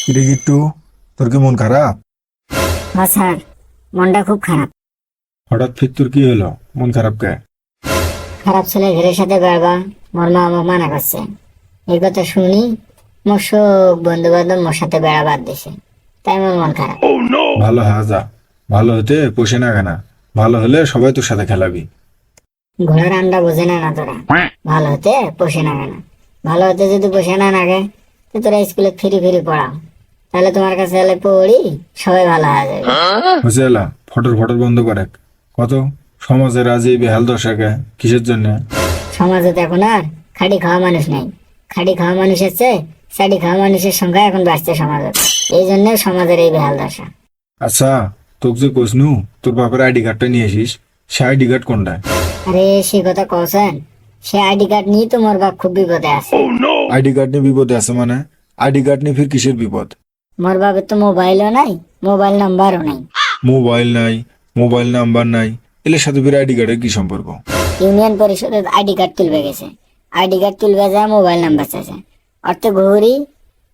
কিরে গিট্টু, তোর কি মন খারাপ? হ্যাঁ স্যার, মনটা খুব খারাপ। হঠাৎ ফির তোর কি হলো? মন খারাপ কে? খারাপ ছেলে ঘরের সাথে বেড়াবা মোর মা আমাকে মানা করছে। এই কথা শুনি মোর সব বন্ধু বান্ধব মোর সাথে বেড়া বাদ দিছে, তাই মোর মন খারাপ। ভালো হ্যাঁ যা, ভালো হতে পোষে না কেনা। ভালো হলে সবাই তোর সাথে খেলাবি। ঘোড়ার আন্ডা বোঝে না না তোরা। ভালো হতে পোষে না কেনা, ভালো হতে যদি পোষে না নাগে তো তোরা স্কুলে ফিরি ফিরি পড়াও, তাহলে তোমার কাছে এলে পড়ি সবাই ভালো হয়ে যাবে। বুঝে এলা ফটর ফটর বন্ধ করে। কত সমাজের আজ এই বেহাল দশাকে কিসের জন্য? সমাজে তো এখন আর খাটি খাওয়া মানুষ নাই। খাটি খাওয়া মানুষ আছে, চাটি খাওয়া মানুষের সংখ্যা এখন বাড়ছে সমাজে। এই জন্য সমাজের এই বেহাল দশা। আচ্ছা, তোকে যে কোসনু তোর বাপের আইডি কার্ডটা নিয়ে আসিস, সে আইডি কার্ড কোনটা? আরে সে কথা কছেন, সে আইডি কার্ড নিয়ে তো মোর বাপ খুব বিপদে আছে। আইডি কার্ড নিয়ে বিপদে আছে মানে? আইডি কার্ড নিয়ে ফির কিসের বিপদ? মোর বাপের তো মোবাইলও নাই, মোবাইল নাম্বারও নাই। মোবাইল নাই, মোবাইল নাম্বার নাই, এর সাথে ফির আইডি কার্ডের কি সম্পর্ক? ইউনিয়ন পরিষদে আইডি কার্ড তুলবে গেছে, আইডি কার্ড তুলবে যায় মোবাইল নাম্বার চাইছে। অর্থে ঘুরি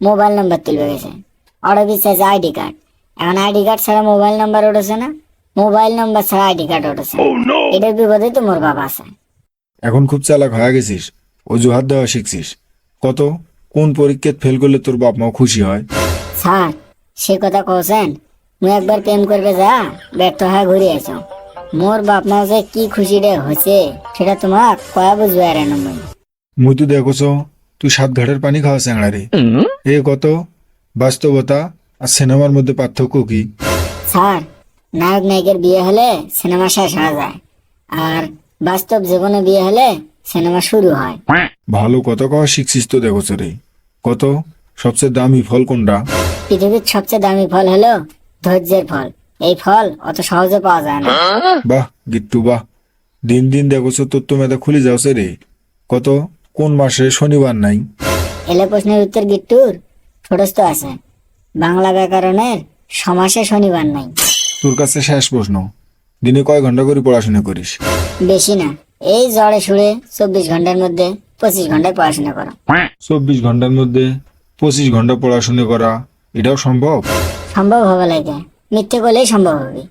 মোবাইল নাম্বার তুলবে গেছে, অর্ডার চাইছে আইডি কার্ড। এখন আইডি কার্ড ছাড়া মোবাইল নাম্বার উঠেছে না, মোবাইল নাম্বার ছাড়া আইডি কার্ড উঠেছে। এটার বিপদে তো মোর বাবা আছে। এখন খুব চালাক হয়ে গেছিস, অজুহাত দেওয়া শিখছিস। কত কোন পরীক্ষায় ফেল করলে তোর বাপ মাও খুশি হয়? স্যার, সে কথা কছেন, মুই একবার প্রেম করবে যা ব্যর্থ হয়ে ঘুরে আছো। মোর বাপ মা যে কি খুশি রে হয়েছে সেটা তোমার কয়া বুঝবে আর মুই। মুই তো দেখোছ তুই সাত ঘাটের পানি খাওয়া চ্যাংড়া রে। এ কত বাস্তবতা আর সিনেমার মধ্যে পার্থক্য কি? স্যার, নায়ক নায়িকার বিয়ে হলে সিনেমা শেষ হয়ে যায়, আর বাস্তব জীবনে বিয়ে হলে সিনেমা শুরু হয়। ভালো কথা কওয়া শিখছিস তো দেখোছ রে। কত সবচেয়ে দামি ফল কোনটা? পৃথিবীর সবচেয়ে দামি ফল হলো ধৈর্যের ফল। এই ফল অত সহজে পাওয়া যায় না। বাহ গিট্টু বাহ, দিন দিন দেখোছ তোর তো মেধা খুলে যাওছে রে। কত কোন মাসে শনিবার নাই? এলে প্রশ্নের উত্তর গিট্টুর ছোটস্থ আছে। বাংলা ব্যাকরণের সমাসে শনিবার নাই। তোর কাছে শেষ প্রশ্ন, দিনে কয় ঘন্টা করে পড়াশোনা করিস? বেশি না, এই জড়ে সুড়ে 24 ঘন্টার মধ্যে 25 ঘন্টায় পড়াশোনা করো। 24 ঘন্টার মধ্যে 25 ঘন্টা পড়াশোনা করা এটাও সম্ভব? সম্ভব হবে লাগে, মিথ্যে করলেই সম্ভব হবে।